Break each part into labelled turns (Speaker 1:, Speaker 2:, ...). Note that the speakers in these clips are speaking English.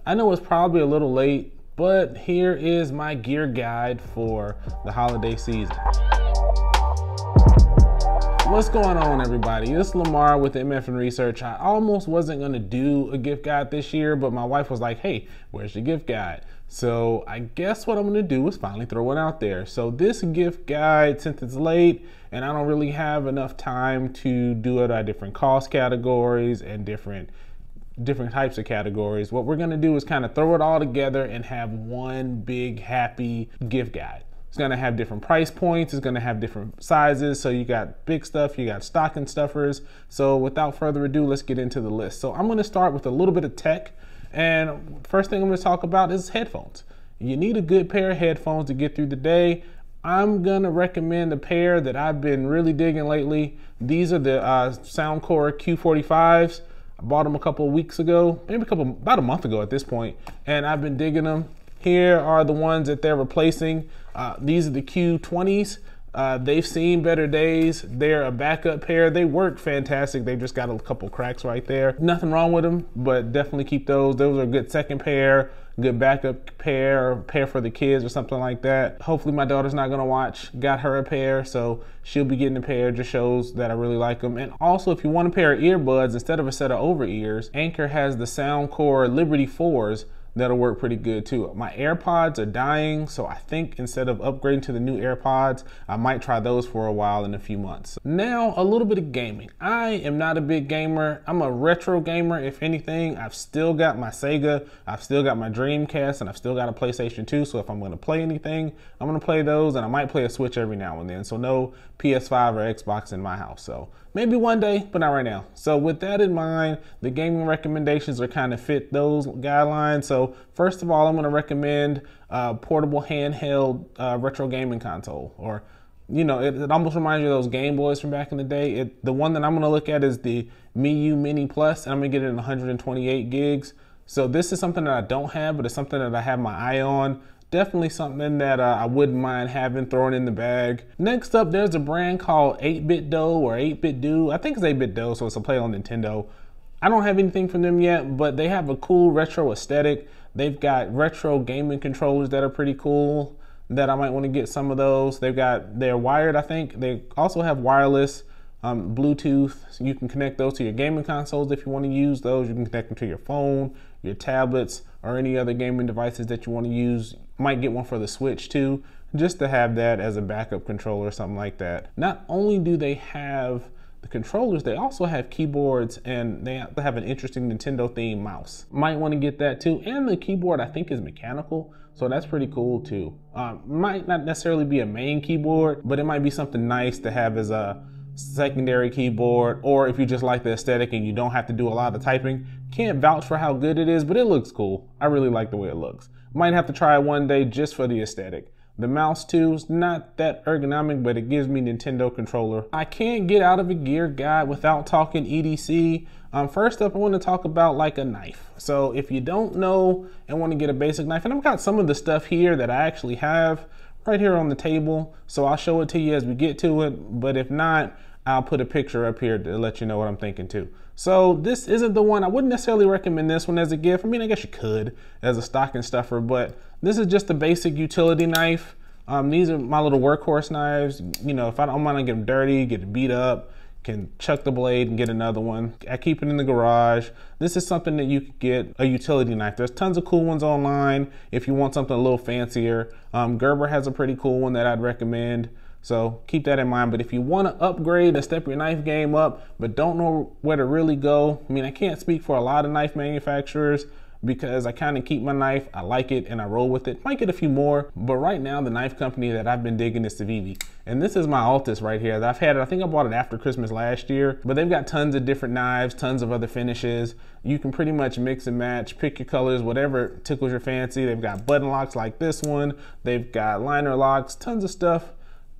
Speaker 1: I know it's probably a little late, but here is my gear guide for the holiday season. What's going on, everybody? It's Lamar with MF and Research. I almost wasn't gonna do a gift guide this year, but my wife was like, hey, where's your gift guide? So I guess what I'm gonna do is finally throw it out there. So this gift guide, since it's late and I don't really have enough time to do it at different cost categories and different types of categories, what we're gonna do is kind of throw it all together and have one big happy gift guide. It's gonna have different price points, it's gonna have different sizes, so you got big stuff, you got stocking stuffers. So without further ado, let's get into the list. So I'm gonna start with a little bit of tech, and first thing I'm gonna talk about is headphones. You need a good pair of headphones to get through the day. I'm gonna recommend a pair that I've been really digging lately. These are the Soundcore Q45s. I bought them a couple of weeks ago, maybe about a month ago at this point, and I've been digging them. Here are the ones that they're replacing. These are the Q20s. They've seen better days. They're a backup pair. They work fantastic. They've just got a couple cracks right there. Nothing wrong with them, but definitely keep those. Those are a good second pair, good backup pair, or pair for the kids or something like that. Hopefully my daughter's not gonna watch. Got her a pair, so she'll be getting a pair. Just shows that I really like them. And also, if you want a pair of earbuds instead of a set of over ears, Anker has the Soundcore Liberty 4s. That'll work pretty good too. My AirPods are dying, so I think instead of upgrading to the new AirPods, I might try those for a while in a few months. Now, a little bit of gaming. I am not a big gamer. I'm a retro gamer, if anything. I've still got my Sega, I've still got my Dreamcast, and I've still got a PlayStation 2, so if I'm gonna play anything, I'm gonna play those, and I might play a Switch every now and then, so no PS5 or Xbox in my house. So maybe one day, but not right now. So with that in mind, the gaming recommendations are kind of fit those guidelines. So first of all, I'm gonna recommend a portable handheld retro gaming console. Or, you know, it almost reminds you of those Game Boys from back in the day. The one that I'm gonna look at is the Miu Mini Plus, and I'm gonna get it in 128 gigs. So this is something that I don't have, but it's something that I have my eye on. Definitely something that I wouldn't mind having thrown in the bag. Next up, there's a brand called 8BitDo or 8BitDo. I think it's 8BitDo, so it's a play on Nintendo. I don't have anything from them yet, but they have a cool retro aesthetic. They've got retro gaming controllers that are pretty cool that I might want to get some of those. They're wired, I think. They also have wireless Bluetooth, so you can connect those to your gaming consoles if you want to use those. You can connect them to your phone, your tablets, or any other gaming devices that you want to use. Might get one for the Switch too, just to have that as a backup controller or something like that. Not only do they have the controllers, they also have keyboards, and they have an interesting Nintendo themed mouse. Might want to get that too. And the keyboard, I think, is mechanical, so that's pretty cool too. Might not necessarily be a main keyboard, but it might be something nice to have as a secondary keyboard, or if you just like the aesthetic and you don't have to do a lot of typing. Can't vouch for how good it is, but it looks cool. I really like the way it looks. Might have to try it one day just for the aesthetic. The mouse too is not that ergonomic, but it gives me Nintendo controller. I can't get out of a gear guide without talking EDC. First up, I want to talk about like a knife. So if you don't know and want to get a basic knife, and I've got some of the stuff here that I actually have right here on the table, so I'll show it to you as we get to it, but if not, I'll put a picture up here to let you know what I'm thinking too. So this isn't the one. I wouldn't necessarily recommend this one as a gift. I mean, I guess you could as a stocking stuffer, but this is just a basic utility knife. These are my little workhorse knives. You know, if I don't want to get them dirty, get it beat up, can chuck the blade and get another one. I keep it in the garage. This is something that you could get, a utility knife. There's tons of cool ones online if you want something a little fancier. Gerber has a pretty cool one that I'd recommend. So keep that in mind. But if you want to upgrade and step your knife game up, but don't know where to really go, I mean, I can't speak for a lot of knife manufacturers because I kind of keep my knife, I like it, and I roll with it. Might get a few more, but right now the knife company that I've been digging is Civivi. And this is my Altus right here that I've had. I think I bought it after Christmas last year, but they've got tons of different knives, tons of other finishes. You can pretty much mix and match, pick your colors, whatever tickles your fancy. They've got button locks like this one. They've got liner locks, tons of stuff.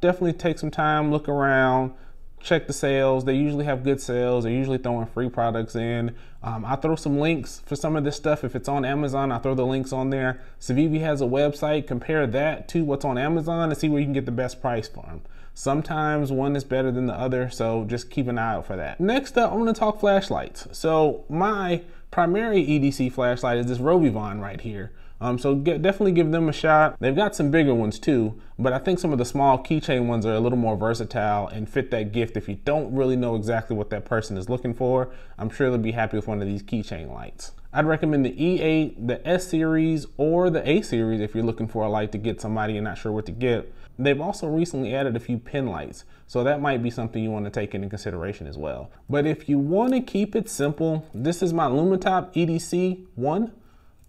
Speaker 1: Definitely take some time, look around, check the sales. They usually have good sales. They're usually throwing free products in. I'll throw some links for some of this stuff. If it's on Amazon, I'll throw the links on there. Civivi has a website. Compare that to what's on Amazon and see where you can get the best price for them. Sometimes one is better than the other, so just keep an eye out for that. Next up, I'm gonna talk flashlights. So my primary EDC flashlight is this Rovivon right here. So definitely give them a shot. They've got some bigger ones too, but I think some of the small keychain ones are a little more versatile and fit that gift if you don't really know exactly what that person is looking for. I'm sure they'll be happy with one of these keychain lights. I'd recommend the E8, the S series, or the A series if you're looking for a light to get somebody and not sure what to get. They've also recently added a few pin lights, so that might be something you want to take into consideration as well. But if you want to keep it simple, this is my Lumitop EDC 1.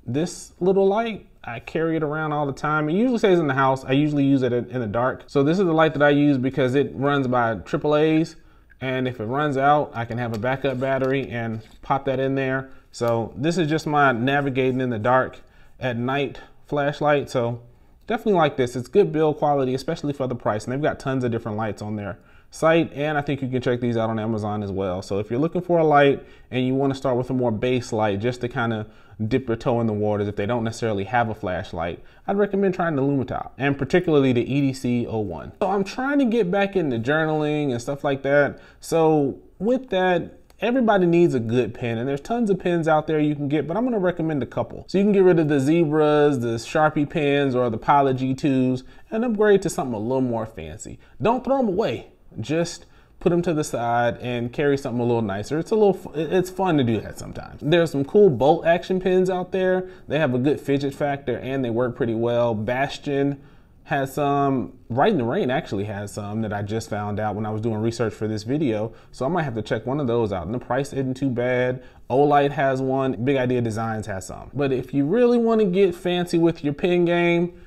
Speaker 1: This little light, I carry it around all the time. It usually stays in the house. I usually use it in the dark. So this is the light that I use because it runs by AAA's, and if it runs out, I can have a backup battery and pop that in there. So this is just my navigating in the dark at night flashlight. So definitely like this. It's good build quality, especially for the price. And they've got tons of different lights on their site, and I think you can check these out on Amazon as well. So if you're looking for a light and you want to start with a more base light just to kind of dip your toe in the waters if they don't necessarily have a flashlight, I'd recommend trying the Lumitop, and particularly the EDC 01. So I'm trying to get back into journaling and stuff like that. So with that, everybody needs a good pen, and there's tons of pens out there you can get, but I'm going to recommend a couple. So you can get rid of the Zebras, the Sharpie pens, or the Pilot G2s and upgrade to something a little more fancy. Don't throw them away. Just put them to the side and carry something a little nicer. It's fun to do that sometimes. There's some cool bolt action pens out there. They have a good fidget factor and they work pretty well. Bastion has some. Right in the Rain actually has some that I just found out when I was doing research for this video. So I might have to check one of those out. And the price isn't too bad. Olight has one. Big Idea Designs has some. But if you really want to get fancy with your pen game,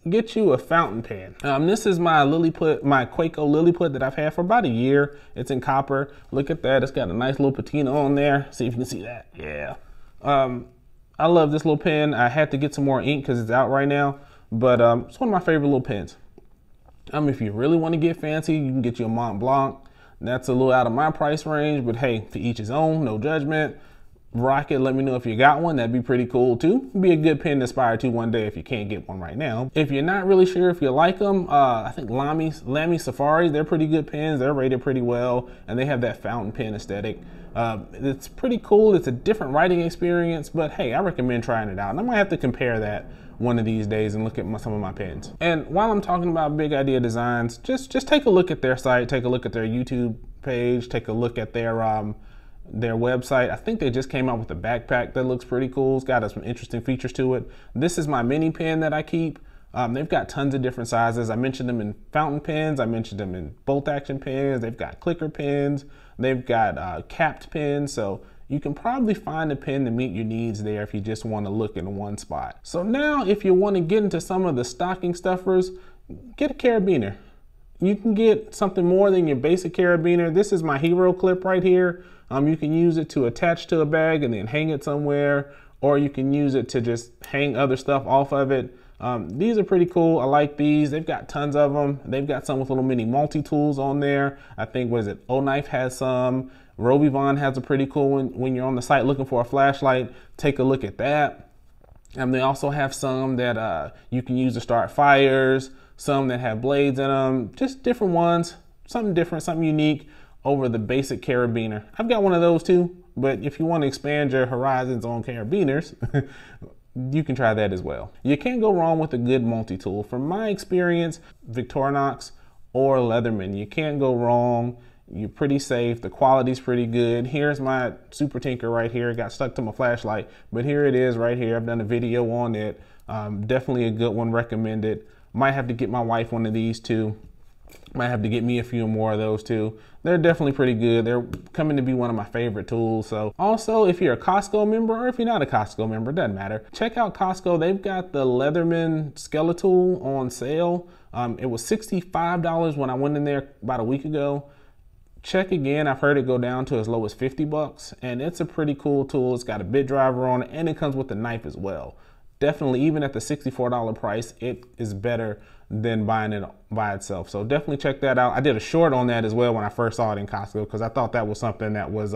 Speaker 1: get you a fountain pen. This is my Quaco Lilliput that I've had for about a year. It's in copper. Look at that. It's got a nice little patina on there. See if you can see that. Yeah. I love this little pen. I had to get some more ink because it's out right now, but it's one of my favorite little pens. If you really want to get fancy, you can get you a Mont Blanc. That's a little out of my price range, but hey, to each his own, no judgment. Rock it, let me know if you got one. That'd be pretty cool too. Be a good pen to aspire to one day if you can't get one right now. If you're not really sure if you like them, I think Lamy Safaris, they're pretty good pens. They're rated pretty well, and they have that fountain pen aesthetic. It's pretty cool. It's a different writing experience, but hey, I recommend trying it out. And I might have to compare that one of these days and look at some of my pens. And while I'm talking about Big Idea Designs, just take a look at their site, take a look at their YouTube page, take a look at their website. I think they just came out with a backpack that looks pretty cool. It's got some interesting features to it. This is my mini pen that I keep. They've got tons of different sizes. I mentioned them in fountain pens. I mentioned them in bolt action pens. They've got clicker pens. They've got capped pens. So you can probably find a pen to meet your needs there if you just want to look in one spot. So now if you want to get into some of the stocking stuffers, get a carabiner. You can get something more than your basic carabiner. This is my hero clip right here. You can use it to attach to a bag and then hang it somewhere, or you can use it to just hang other stuff off of it. These are pretty cool. I like these. They've got tons of them. They've got some with little mini multi-tools on there. I think, what is it, O-Knife has some. Rovivon has a pretty cool one. When you're on the site looking for a flashlight, take a look at that. And they also have some that you can use to start fires, some that have blades in them, just different ones, something different, something unique over the basic carabiner. I've got one of those too, but if you want to expand your horizons on carabiners, you can try that as well. You can't go wrong with a good multi-tool. From my experience, Victorinox or Leatherman, you can't go wrong. You're pretty safe. The quality's pretty good. Here's my Super Tinker right here. It got stuck to my flashlight, but here it is right here. I've done a video on it. Definitely a good one, recommended. Might have to get my wife one of these too. Might have to get me a few more of those too. They're definitely pretty good. They're coming to be one of my favorite tools. So also, if you're a Costco member or if you're not a Costco member, doesn't matter. Check out Costco. They've got the Leatherman Skeletal on sale. It was $65 when I went in there about a week ago. Check again. I've heard it go down to as low as 50 bucks, and it's a pretty cool tool. It's got a bit driver on it, and it comes with a knife as well. Definitely, even at the $64 price, it is better than buying it by itself. So definitely check that out. I did a short on that as well when I first saw it in Costco because I thought that was something that was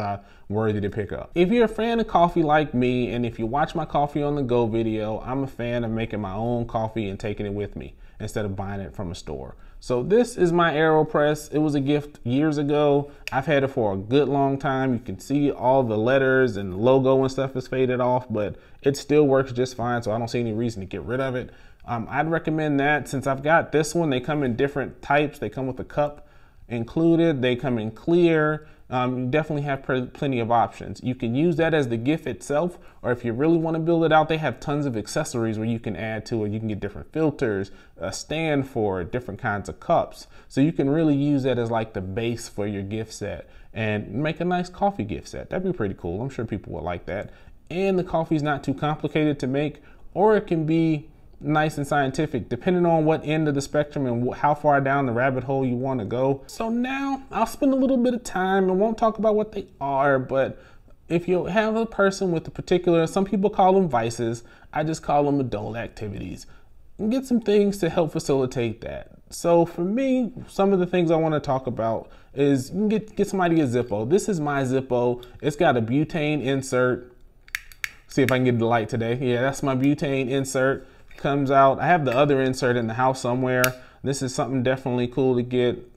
Speaker 1: worthy to pick up. If you're a fan of coffee like me, and if you watch my coffee on the go video, I'm a fan of making my own coffee and taking it with me instead of buying it from a store. So this is my AeroPress. It was a gift years ago. I've had it for a good long time. You can see all the letters and logo and stuff is faded off, but it still works just fine. So I don't see any reason to get rid of it. I'd recommend that. Since I've got this one, they come in different types. They come with a cup included. They come in clear. You definitely have plenty of options. You can use that as the gift itself, or if you really want to build it out, they have tons of accessories where you can add to it. You can get different filters, a stand for it, different kinds of cups. So you can really use that as like the base for your gift set and make a nice coffee gift set. That'd be pretty cool. I'm sure people would like that. And the coffee's not too complicated to make, or it can be nice and scientific depending on what end of the spectrum and how far down the rabbit hole you want to go. So now I'll spend a little bit of time and won't talk about what they are, but if you have a person with a particular, some people call them vices, I just call them adult activities, and get some things to help facilitate that. So for me, some of the things I want to talk about is you can get somebody a Zippo. This is my Zippo. It's got a butane insert. See if I can get the light today. Yeah, that's my butane insert. Comes out. I have the other insert in the house somewhere. This is something definitely cool to get.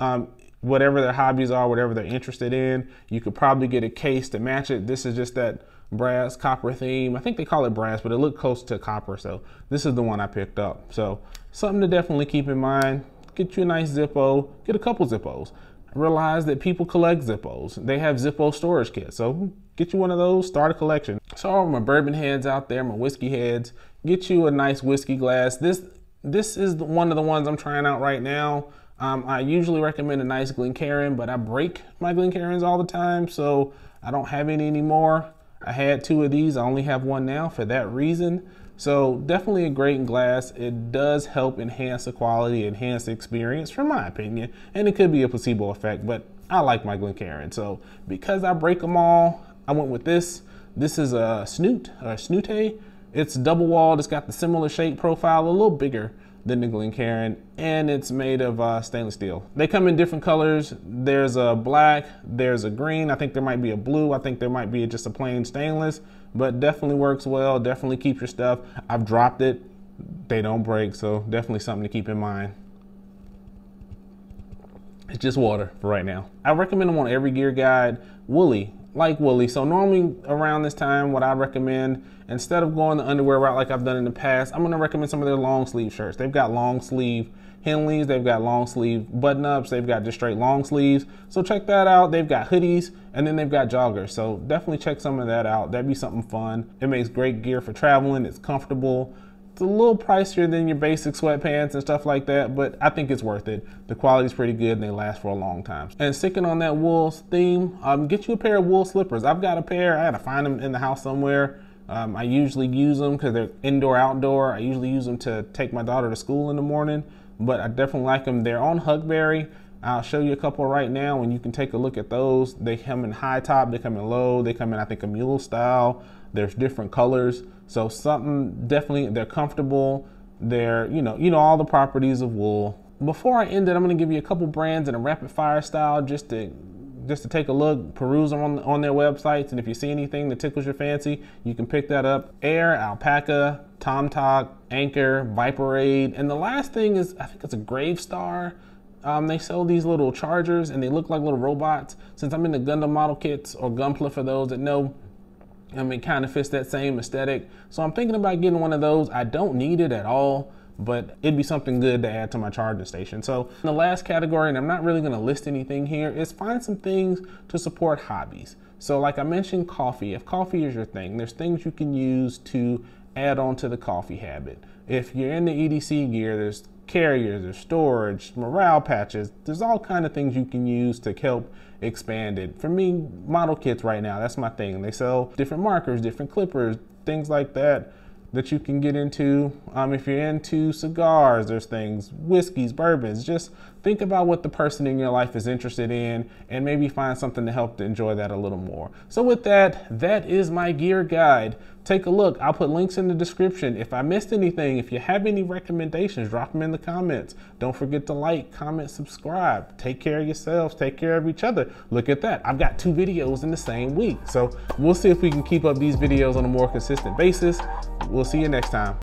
Speaker 1: Whatever their hobbies are, whatever they're interested in, you could probably get a case to match it. This is just that brass copper theme. I think they call it brass, but it looked close to copper. So this is the one I picked up. So something to definitely keep in mind. Get you a nice Zippo. Get a couple Zippos. Realize that people collect Zippos. They have Zippo storage kits. So get you one of those, start a collection. So all my bourbon heads out there, my whiskey heads, get you a nice whiskey glass. This is one of the ones I'm trying out right now. I usually recommend a nice Glencairn, but I break my Glencairns all the time, so I don't have any anymore. I had 2 of these. I only have 1 now for that reason. So definitely a great glass. It does help enhance the quality, enhance the experience, from my opinion. And it could be a placebo effect, but I like my Glencairn. So because I break them all, I went with this. This is a Snute. It's double walled. It's got the similar shape profile, a little bigger than the Glencairn, and it's made of stainless steel. They come in different colors. There's a black, there's a green. I think there might be a blue. I think there might be just a plain stainless, but definitely works well. Definitely keep your stuff. I've dropped it. They don't break, so definitely something to keep in mind. It's just water for right now. I recommend them on every gear guide. Woolly, like woolly. So normally around this time, what I recommend, instead of going the underwear route like I've done in the past, I'm gonna recommend some of their long sleeve shirts. They've got long sleeve Henleys, they've got long sleeve button ups, they've got just straight long sleeves. So check that out. They've got hoodies, and then they've got joggers. So definitely check some of that out. That'd be something fun. It makes great gear for traveling. It's comfortable. It's a little pricier than your basic sweatpants and stuff like that, but I think it's worth it. The quality's pretty good and they last for a long time. And sticking on that wool theme, get you a pair of wool slippers. I've got a pair. I had to find them in the house somewhere. I usually use them because they're indoor, outdoor. I usually use them to take my daughter to school in the morning, but I definitely like them. They're on Huckberry. I'll show you a couple right now and you can take a look at those. They come in high top, they come in low, they come in, I think, a mule style. There's different colors. So something definitely, they're comfortable. They're, you know, all the properties of wool. Before I end it, I'm gonna give you a couple brands in a rapid fire style just to take a look, peruse them on their websites. And if you see anything that tickles your fancy, you can pick that up. Air, Alpaca, TomTok, Anchor, Viperade. And the last thing is, I think it's a Gravestar. They sell these little chargers and they look like little robots. Since I'm in the Gundam model kits, or Gunpla for those that know, it kind of fits that same aesthetic. So I'm thinking about getting one of those. I don't need it at all, but it'd be something good to add to my charging station. So in the last category, and I'm not really gonna list anything here, is find some things to support hobbies. So like I mentioned, coffee. If coffee is your thing, there's things you can use to add on to the coffee habit. If you're in the EDC gear, there's carriers, there's storage, morale patches. There's all kind of things you can use to help expand it. For me, model kits right now, that's my thing. They sell different markers, different clippers, things like that you can get into. If you're into cigars, there's things, whiskeys, bourbons, just think about what the person in your life is interested in and maybe find something to help to enjoy that a little more. So with that, that is my gear guide. Take a look. I'll put links in the description. If I missed anything, if you have any recommendations, drop them in the comments. Don't forget to like, comment, subscribe. Take care of yourselves. Take care of each other. Look at that. I've got 2 videos in the same week. So we'll see if we can keep up these videos on a more consistent basis. We'll see you next time.